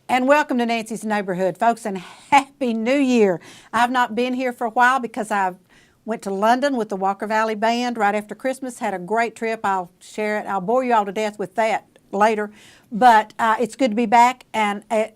And welcome to Nancy's Neighborhood, folks, and Happy New Year. I've not been here for a while because I went to London with the Walker Valley Band right after Christmas, had a great trip. I'll share it. I'll bore you all to death with that later. But it's good to be back, and I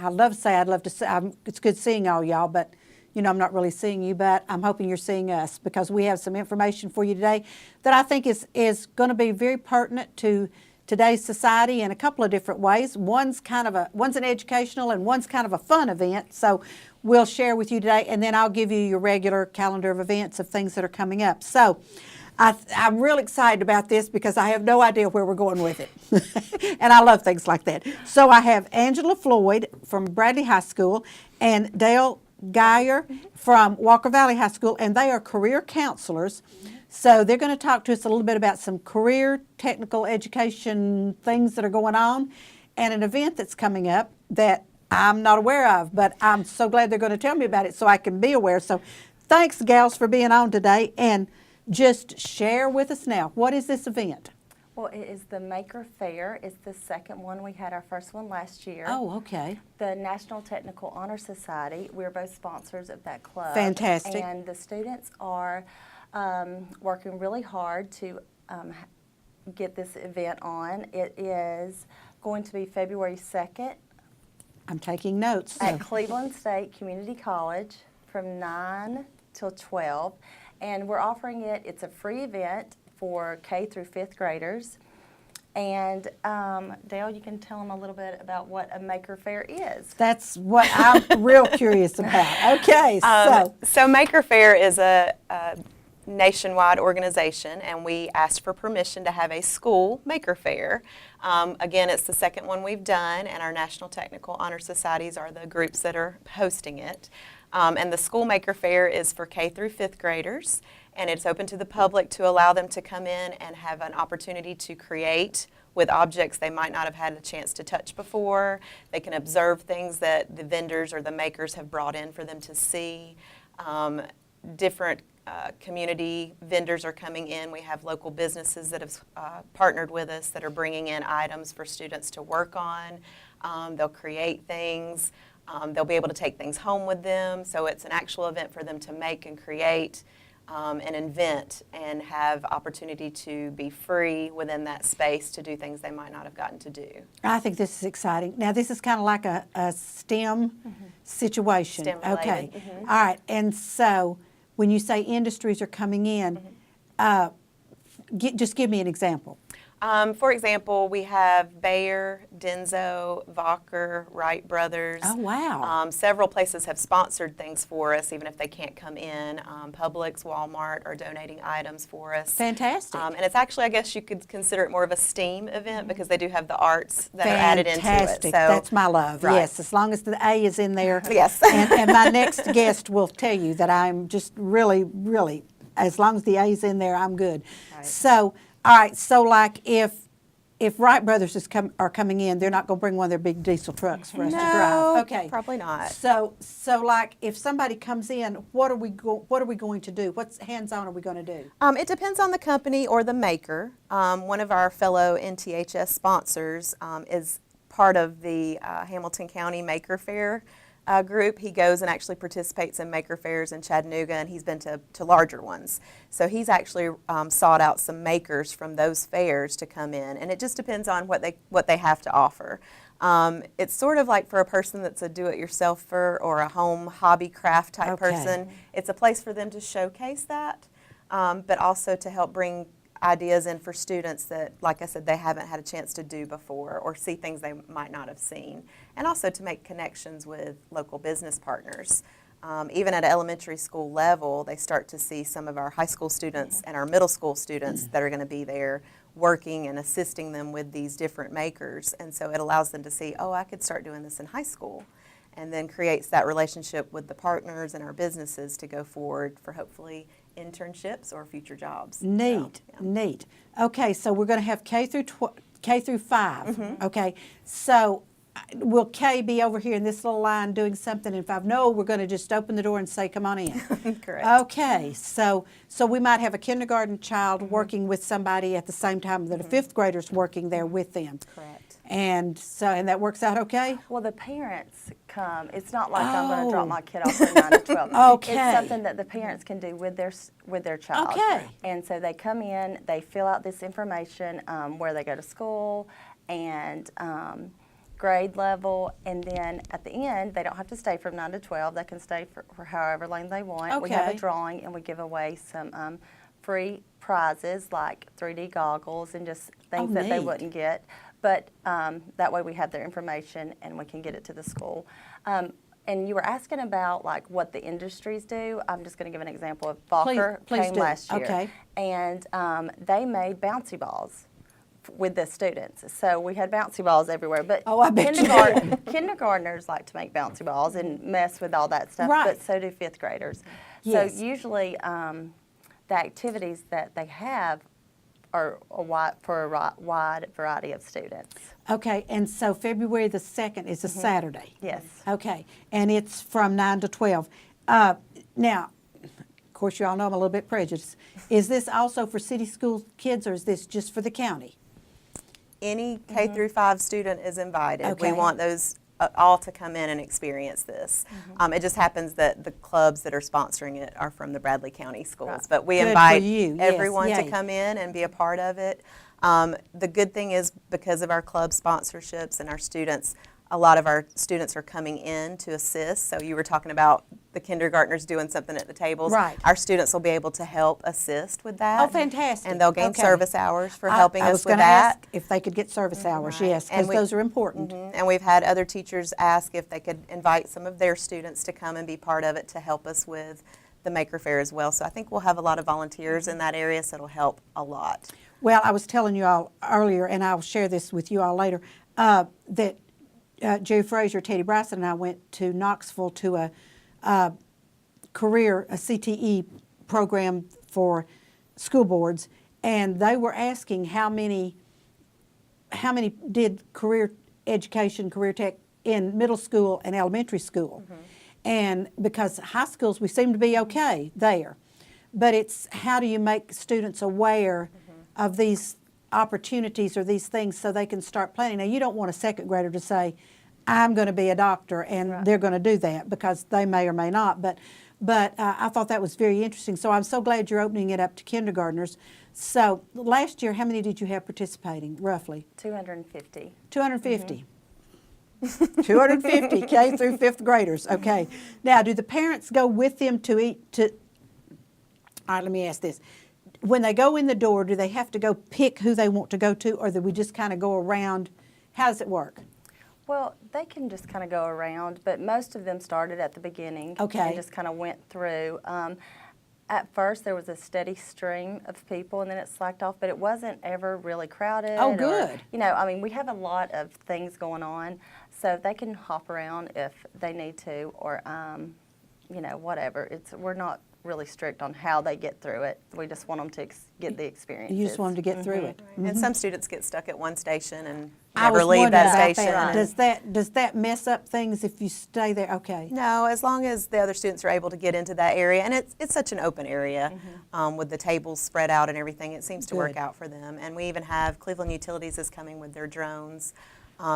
love to say I'd love to say it's good seeing all y'all, but you know I'm not really seeing you, but I'm hoping you're seeing us because we have some information for you today that I think is going to be very pertinent to today's society in a couple of different ways. One's an educational and one's kind of a fun event. So we'll share with you today, and then I'll give you your regular calendar of events of things that are coming up. So I'm real excited about this because I have no idea where we're going with it. And I love things like that. So I have Angela Floyd from Bradley High School and Dale Geyer from Walker Valley High School, and they are career counselors. So they're going to talk to us a little bit about some career technical education things that are going on and an event that's coming up that I'm not aware of, but I'm so glad they're going to tell me about it so I can be aware. So thanks, gals, for being on today, and just share with us now. What is this event? Well, it is the Maker Faire. It's the second one. We had our first one last year. Oh, okay. The National Technical Honor Society. We're both sponsors of that club. Fantastic. And the students are working really hard to get this event on. It is going to be February 2nd. I'm taking notes. At Cleveland State Community College from 9 till 12. And we're offering it. It's a free event for K through 5th graders. And Dale, you can tell them a little bit about what a Maker Faire is. That's what I'm real curious about. Okay, so Maker Faire is a nationwide organization, and we asked for permission to have a school Maker Faire. Again, it's the second one we've done, and our National Technical Honor Societies are the groups that are hosting it. And the school Maker Faire is for K through 5th graders, and it's open to the public to allow them to come in and have an opportunity to create with objects they might not have had a chance to touch before. They can observe things that the vendors or the makers have brought in for them to see. Different community vendors are coming in. We have local businesses that have partnered with us that are bringing in items for students to work on. They'll create things. They'll be able to take things home with them. So it's an actual event for them to make and create and invent and have opportunity to be free within that space to do things they might not have gotten to do. I think this is exciting. Now, this is kind of like a STEM situation. STEM related. Okay. All right. And so when you say industries are coming in, just give me an example. For example, we have Bayer, Denso, Vocker, Wright Brothers. Oh, wow. Several places have sponsored things for us, even if they can't come in. Publix, Walmart are donating items for us. Fantastic. And it's actually, I guess you could consider it more of a STEAM event because they do have the arts that are added into it. Fantastic. That's my love. Right. Yes, as long as the A is in there. Yes. and my next guest will tell you that I'm just really, really, as long as the A is in there, I'm good. Right. So, all right, so like if Wright Brothers are coming in, they're not going to bring one of their big diesel trucks for us to drive. Okay, probably not. So like if somebody comes in, what are we going to do? What hands-on are we going to do? It depends on the company or the maker. One of our fellow NTHS sponsors is part of the Hamilton County Maker Faire group. He goes and actually participates in Maker Fairs in Chattanooga, and he's been to larger ones. So he's actually sought out some makers from those fairs to come in, and it just depends on what they have to offer. It's sort of like for a person that's a do-it-yourselfer or a home hobby craft type person. It's a place for them to showcase that, but also to help bring ideas in for students that, like I said, they haven't had a chance to do before or see things they might not have seen, and also to make connections with local business partners. Even at an elementary school level, they start to see some of our high school students and our middle school students that are going to be there working and assisting them with these different makers, and so it allows them to see, oh, I could start doing this in high school, and then creates that relationship with the partners and our businesses to go forward for hopefully internships or future jobs. Neat, so, yeah. Neat. Okay, so we're going to have K through 5. Okay, so will Kay be over here in this little line doing something in 5? No, we're going to just open the door and say, come on in. Correct. Okay, so we might have a kindergarten child working with somebody at the same time that a fifth grader's working there with them. Correct. And that works out okay? Well, the parents come. It's not like I'm going to Oh. drop my kid off from 9 to 12. Okay. It's something that the parents can do with their child. Okay. And so they come in, they fill out this information, where they go to school and grade level, and then at the end, they don't have to stay from 9 to 12. They can stay for however long they want. We have a Okay. drawing, and we give away some free prizes like 3D goggles and just things that they neat. wouldn't get. But that way we have their information and we can get it to the school. And you were asking about like what the industries do. I'm just going to give an example of Walker Please came do. last year. Okay. And they made bouncy balls with the students. So we had bouncy balls everywhere. But Oh, I bet you did. kindergartners like to make bouncy balls and mess with all that stuff, Right. but so do fifth graders. Yes. So usually the activities that they have are for a wide variety of students. Okay, and so February the 2nd is a Saturday. Yes. Okay, and it's from 9 to 12. Now, of course, you all know I'm a little bit prejudiced. Is this also for city school kids, or is this just for the county? Any K through 5 student is invited. Okay. We want those all to come in and experience this. It just happens that the clubs that are sponsoring it are from the Bradley County schools. Right. But we Good for invite you. Yes, everyone to yay. come in and be a part of it. The good thing is, because of our club sponsorships and our students, a lot of our students are coming in to assist. So you were talking about the kindergartners doing something at the tables. Right. Our students will be able to help assist with that. Oh, fantastic. And they'll gain Okay. service hours for helping I us was with gonna that. ask if they could get service hours, Right. yes, And because we- those are important. And we've had other teachers ask if they could invite some of their students to come and be part of it to help us with the Maker Faire as well. So I think we'll have a lot of volunteers in that area, so it'll help a lot. Well, I was telling you all earlier, and I'll share this with you all later, that Jerry Frazier, Teddy Bryson, and I went to Knoxville to a CTE program for school boards, and they were asking how many did career education, career tech in middle school and elementary school. And because high schools, we seem to be okay there. But it's how do you make students aware of these opportunities or these things so they can start planning. Now, you don't want a second grader to say, I'm going to be a doctor, and Right. they're going to do that, because they may or may not. But I thought that was very interesting. So I'm so glad you're opening it up to kindergartners. So last year, how many did you have participating, roughly? 250. 250. 250 K through fifth graders. Okay. Now, do the parents go with them to eat? All right, let me ask this. When they go in the door, do they have to go pick who they want to go to, or do we just kind of go around? How does it work? Well, they can just kind of go around, but most of them started at the beginning. Okay. And just kind of went through. At first, there was a steady stream of people, and then it slacked off, but it wasn't ever really crowded. Oh, or- good. I mean, we have a lot of things going on, so they can hop around if they need to, or, whatever. We're not really strict on how they get through it. We just want them to get the experience. You just want them to get through it. And some students get stuck at one station and I never was leave wondering that about station. that. and- Does that mess up things if you stay there? Okay. No, as long as the other students are able to get into that area, and it's such an open area with the tables spread out and everything, it seems to work Good. out for them. And we even have Cleveland Utilities is coming with their drones.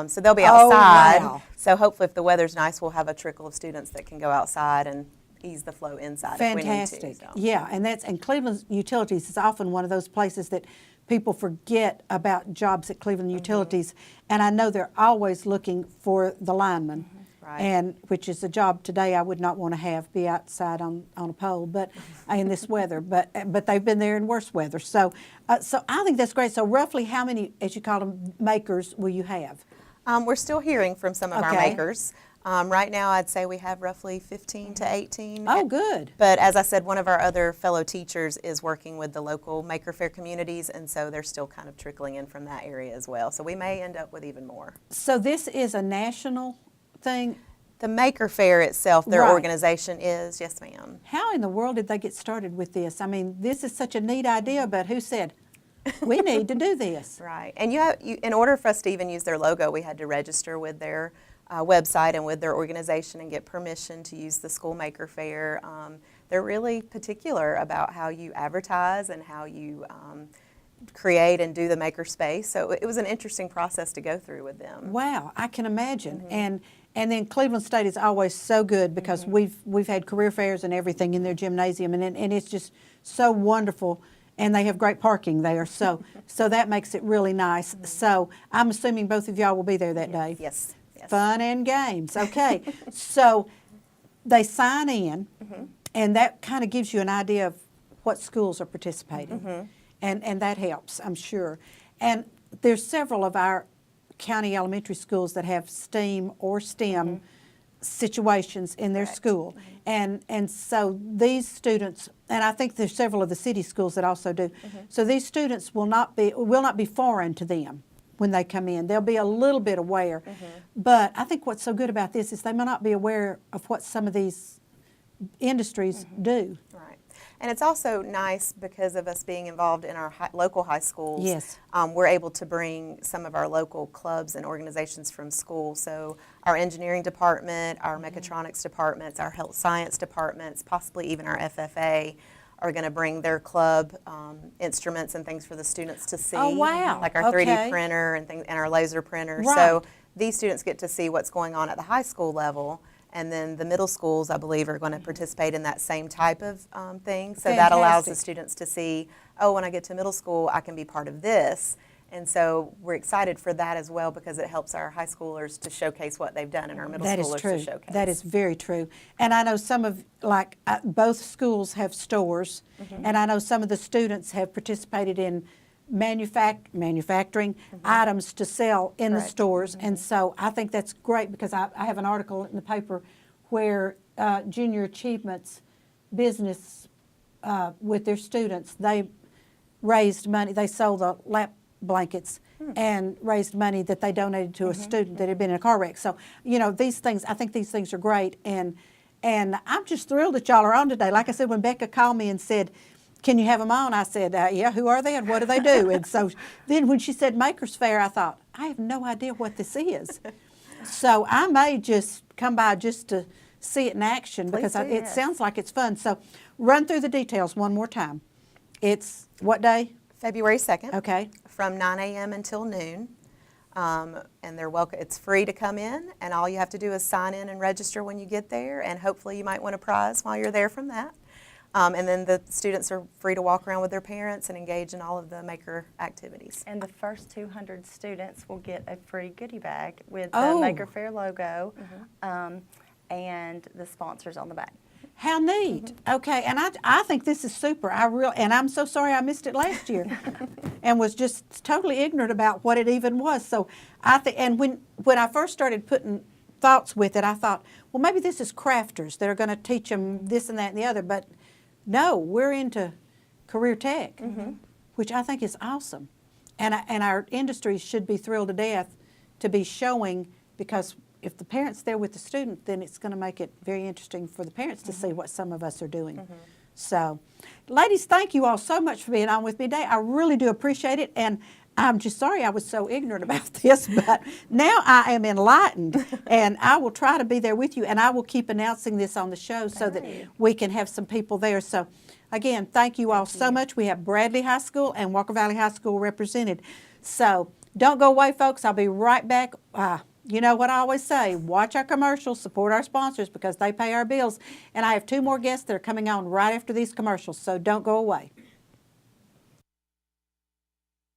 So they'll be Oh, outside. wow. So hopefully if the weather's nice, we'll have a trickle of students that can go outside and ease the flow inside if we need Fantastic. to. So. Yeah, and Cleveland Utilities is often one of those places that people forget about jobs at Cleveland Utilities, and I know they're always looking for the linemen. Right. And which is a job today I would not want to be outside on a pole, but in this weather. But they've been there in worse weather. So so I think that's great. So roughly how many, as you call them, makers will you have? We're still hearing from some of our Okay. makers. Right now, I'd say we have roughly 15 to 18. Oh, good. But as I said, one of our other fellow teachers is working with the local Maker Faire communities, and so they're still kind of trickling in from that area as well. So we may end up with even more. So this is a national thing. The Maker Faire itself, their Right. organization is, yes ma'am. How in the world did they get started with this? I mean, this is such a neat idea, but who said, we need to do this. Right. And in order for us to even use their logo, we had to register with their website and with their organization and get permission to use the school Maker Faire. They're really particular about how you advertise and how you create and do the maker space. So it was an interesting process to go through with them. Wow, I can imagine. And then Cleveland State is always so good because we've had career fairs and everything in their gymnasium, and it's just so wonderful. And they have great parking there, so that makes it really nice. So I'm assuming both of y'all will be there that day. Yes. Yes. Fun and games. Okay, so they sign in, and that kind of gives you an idea of what schools are participating, and that helps, I'm sure. And there's several of our county elementary schools that have STEAM or STEM situations in their school, and so these students, and I think there's several of the city schools that also do. So these students will not be foreign to them when they come in. They'll be a little bit aware, but I think what's so good about this is they may not be aware of what some of these industries do. Right. And it's also nice because of us being involved in our local high schools. Yes. We're able to bring some of our local clubs and organizations from school. So our engineering department, our mechatronics departments, our health science departments, possibly even our FFA are going to bring their club instruments and things for the students to see. Oh, wow. Like our 3D Okay. printer and things, and our laser printer. Right. So these students get to see what's going on at the high school level. And then the middle schools, I believe, are going to participate in that same type of thing. So that allows the Fantastic. students to see, oh, when I get to middle school, I can be part of this. And so we're excited for that as well because it helps our high schoolers to showcase what they've done and our middle That is schoolers true. to showcase. That is very true. And I know some of, like, both schools have stores, and I know some of the students have participated in manufacturing items to sell in the Correct. stores. And so I think that's great because I have an article in the paper where Junior Achievements business with their students, they raised money. They sold the lap blankets and raised money that they donated to a student that had been in a car wreck. So, you know, these things, I think these things are great. And I'm just thrilled that y'all are on today. Like I said, when Becca called me and said, can you have them on? I said, yeah, who are they and what do they do? And so then when she said Maker's Faire, I thought, I have no idea what this is. So I may just come by just to see it in action because do, it yes. sounds like it's fun. So run through the details one more time. It's what day? February 2nd. Okay. From 9 a.m. until noon. And they're welcome. It's free to come in, and all you have to do is sign in and register when you get there, and hopefully you might win a prize while you're there from that. And then the students are free to walk around with their parents and engage in all of the maker activities. And the first 200 students will get a free goodie bag with Oh. the Maker Faire logo and the sponsors on the back. How neat. Okay, and I think this is super. And I'm so sorry I missed it last year and was just totally ignorant about what it even was. So and when I first started putting thoughts with it, I thought, well, maybe this is crafters that are going to teach them this and that and the other. But no, we're into career tech, which I think is awesome. And our industry should be thrilled to death to be showing, because if the parent's there with the student, then it's going to make it very interesting for the parents to see what some of us are doing. So, ladies, thank you all so much for being on with me today. I really do appreciate it. And I'm just sorry I was so ignorant about this, but now I am enlightened, and I will try to be there with you, and I will keep announcing this on the show so that we can have some people there. So, again, thank you all so much. We have Bradley High School and Walker Valley High School represented. So, don't go away, folks. I'll be right back. You know what I always say, watch our commercials, support our sponsors because they pay our bills. And I have 2 more guests that are coming on right after these commercials, so don't go away.